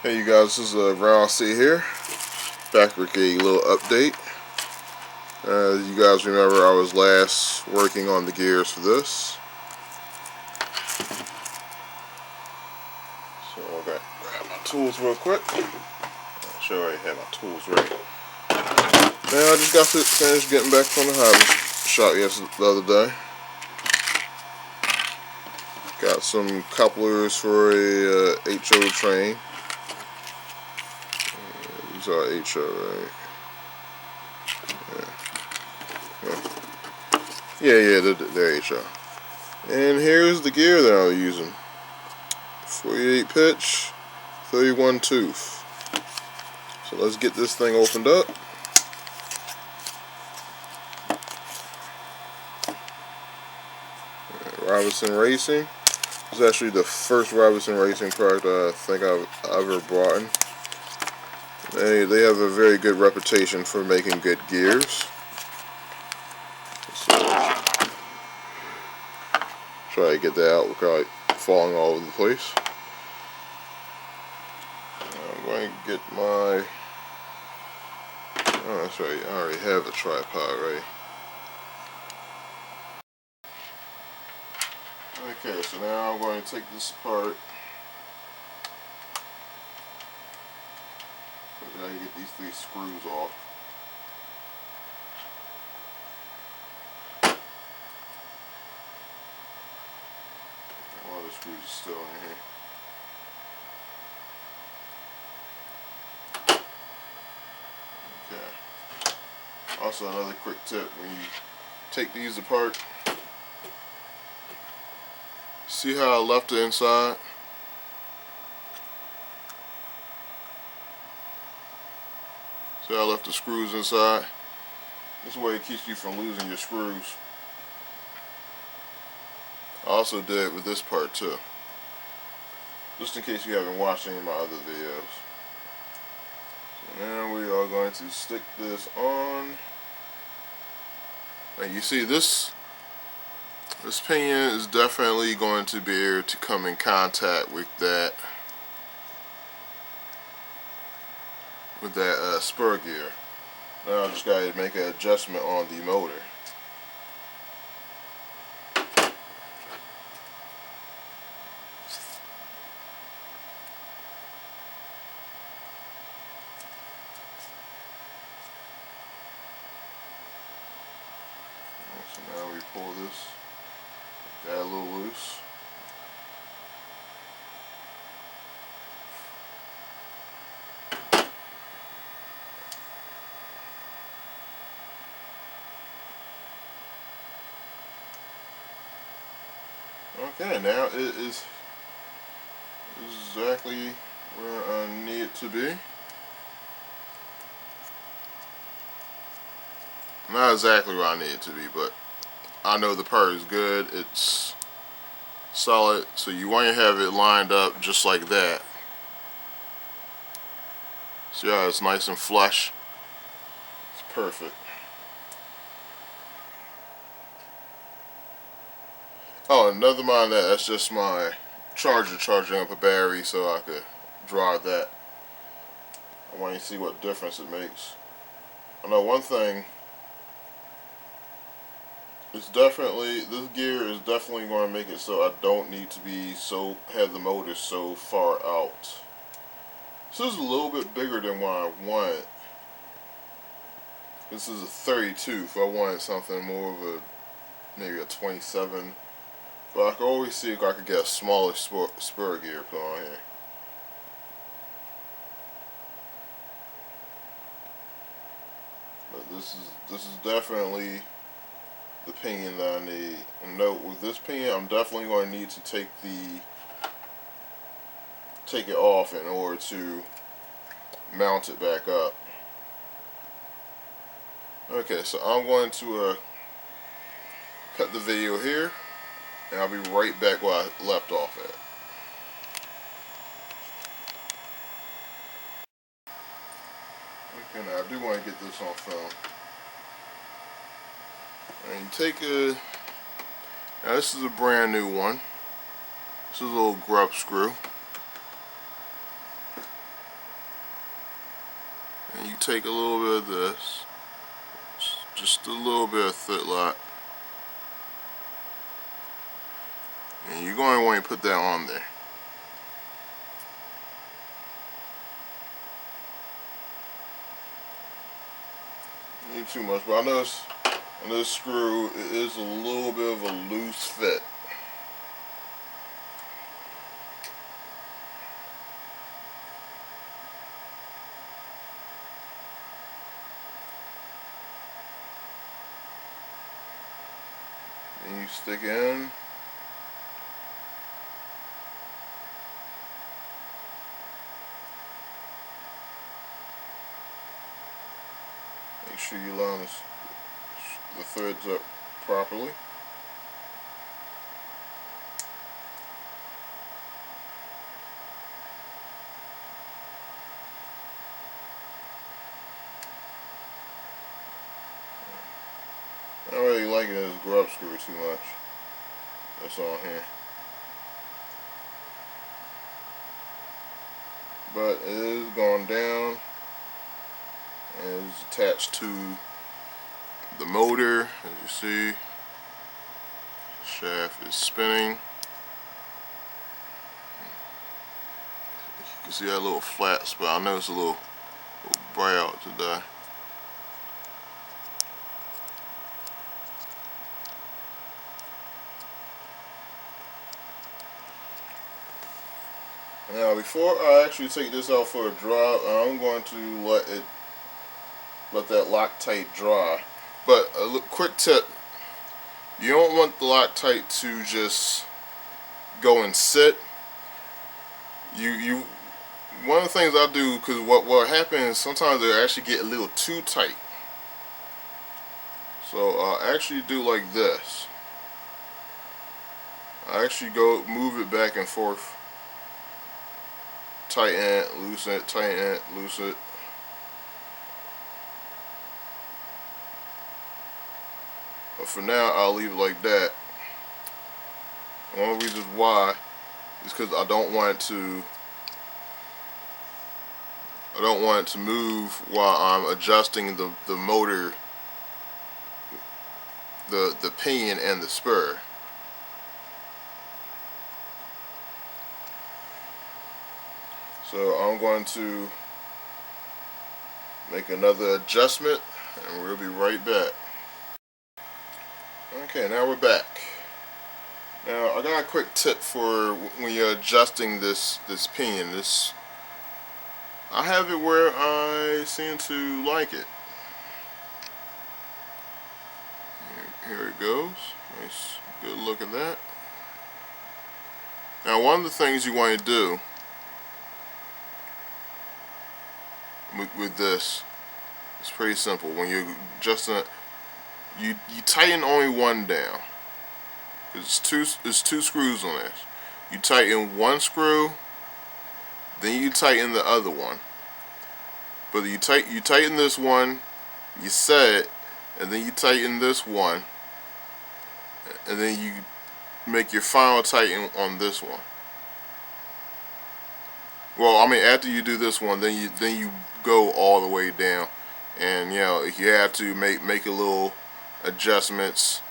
Hey you guys, this is Round C here, back with a little update. As you guys remember, I was last working on the gears for this. So I'm going to grab my tools real quick. I'll show you I have my tools ready. Now I just got to finish getting back from the hobby shop the other day. Got some couplers for a HO train. These are HO, right? Yeah, they're HO. And here's the gear that I'm using. 48 pitch, 31 tooth. So let's get this thing opened up. Robinson Racing. This is actually the first Robinson Racing product I think I've ever bought. They have a very good reputation for making good gears. So try to get that out without falling all over the place. I'm going to get my... Oh, that's right, I already have a tripod ready. Okay, so now I'm going to take this apart. I gotta get these three screws off. One of the screws is still in here. Okay. Also, another quick tip: when you take these apart, see how I left the inside? See how I left the screws inside? This way it keeps you from losing your screws. I also did it with this part too, just in case you haven't watched any of my other videos. So now we are going to stick this on. Now you see this pinion is definitely going to be able to come in contact with that spur gear. Now I just got to make an adjustment on the motor. So now we pull this, got a little loose. Okay, now it is exactly where I need it to be. Not exactly where I need it to be, but I know the part is good. It's solid, so you want to have it lined up just like that. See how it's nice and flush? It's perfect. Oh, another mind that's just my charger charging up a battery so I could drive that. I want you to see what difference it makes. I know one thing, this gear is definitely going to make it so I don't need to have the motor so far out. This is a little bit bigger than what I want. This is a 32, if I wanted something more of maybe a 27. But I can always see if I could get a smaller spur gear put on here. But this is definitely the pinion that I need. And note, with this pinion, I'm definitely going to need to take it off in order to mount it back up. Okay, so I'm going to cut the video here, and I'll be right back where I left off at. Okay, now I do want to get this on film. And now this is a brand new one. This is a little grub screw. take a little bit of this, just a little bit of thread lock, and you're going to want to put that on there. Not too much, but I notice on this screw it is a little bit of a loose fit. And you stick in. Make sure you line the threads up properly. I don't really like it as a grub screw too much. That's on here. But it is going down and is attached to the motor. As you see, the shaft is spinning. You can see that little flat spot. I know it's a little bright out today. Now, before I actually take this out for a dry, I'm going to let that Loctite dry. But a quick tip: you don't want the Loctite to just go and sit. One of the things I do, because what happens sometimes they actually get a little too tight. So I actually do like this. I actually move it back and forth. Tighten it, loosen it, tighten it, loosen it. But for now, I'll leave it like that. One of the reasons why is because I don't want it to move while I'm adjusting the motor, the pinion and the spur. So I'm going to make another adjustment and we'll be right back. Okay, now we're back. Now I got a quick tip for when you're adjusting this pinion. I have it where I seem to like it. Here it goes. Nice, good look at that. Now one of the things you want to do with this, it's pretty simple. When you're adjusting it, you tighten only one down. It's two screws on this. You tighten one screw, then you tighten the other one. But you tighten this one, you set it, and then you tighten this one, and then you make your final tighten on this one. Well, I mean, after you do this one, then you go all the way down, and you know, if you have to make a little adjustments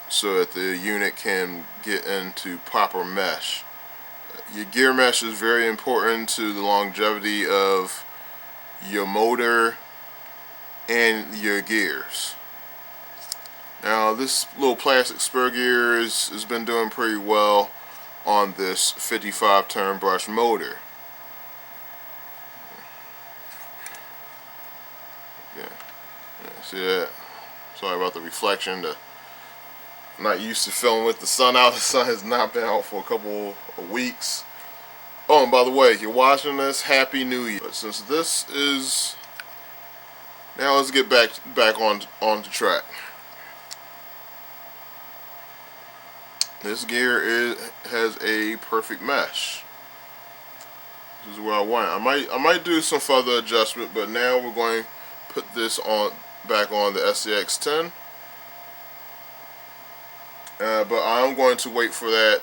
so that the unit can get into proper mesh. Your gear mesh is very important to the longevity of your motor and your gears. Now this little plastic spur gear has been doing pretty well on this 55 turn brush motor. Yeah, see that? Sorry about the reflection. I'm not used to filming with the sun out. The sun has not been out for a couple of weeks. Oh, and by the way, if you're watching this, Happy New Year. But since this is... Now let's get back on the track. This gear has a perfect mesh. This is what I want. I might do some further adjustment, but now we're going to put this back on the SCX10. But I'm going to wait for that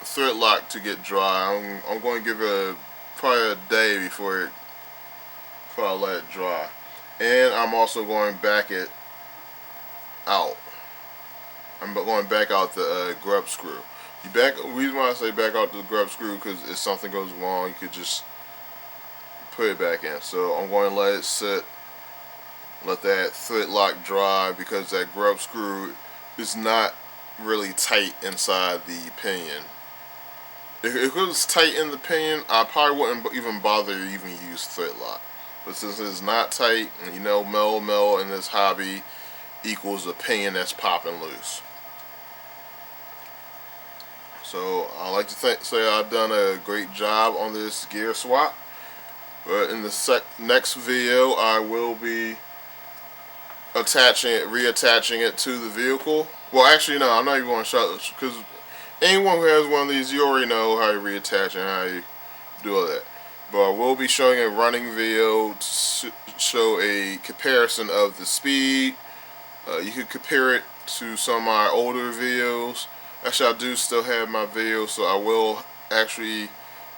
thread lock to get dry. I'm going to give it probably a day before before I let it dry. And I'm also going back it out. I'm going back out the grub screw. The reason why I say back out the grub screw, because if something goes wrong, you could just put it back in. So I'm going to let it sit, let that thread lock dry, because that grub screw is not really tight inside the pinion. If it was tight in the pinion, I probably wouldn't even bother to even use thread lock. But since it's not tight, and you know, mel in this hobby equals a pinion that's popping loose. So I like to say I've done a great job on this gear swap. But in the next video, I will be reattaching it to the vehicle. Well, actually, no, I'm not even going to show this, because anyone who has one of these, you already know how you reattach and how you do all that. But I will be showing a running video to show a comparison of the speed. You could compare it to some of my older videos. Actually, I do still have my videos, so I will actually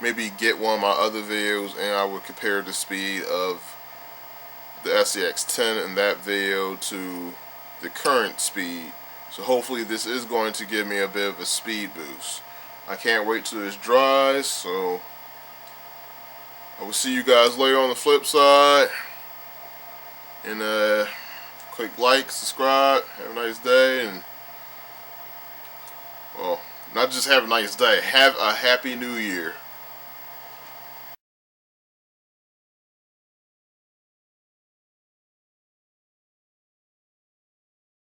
maybe get one of my other videos and I will compare the speed of the SCX10 in that video to the current speed. So hopefully this is going to give me a bit of a speed boost. I can't wait till this dries, so I will see you guys later on the flip side. And click like, subscribe, have a nice day, and well, not just have a nice day, have a happy new year.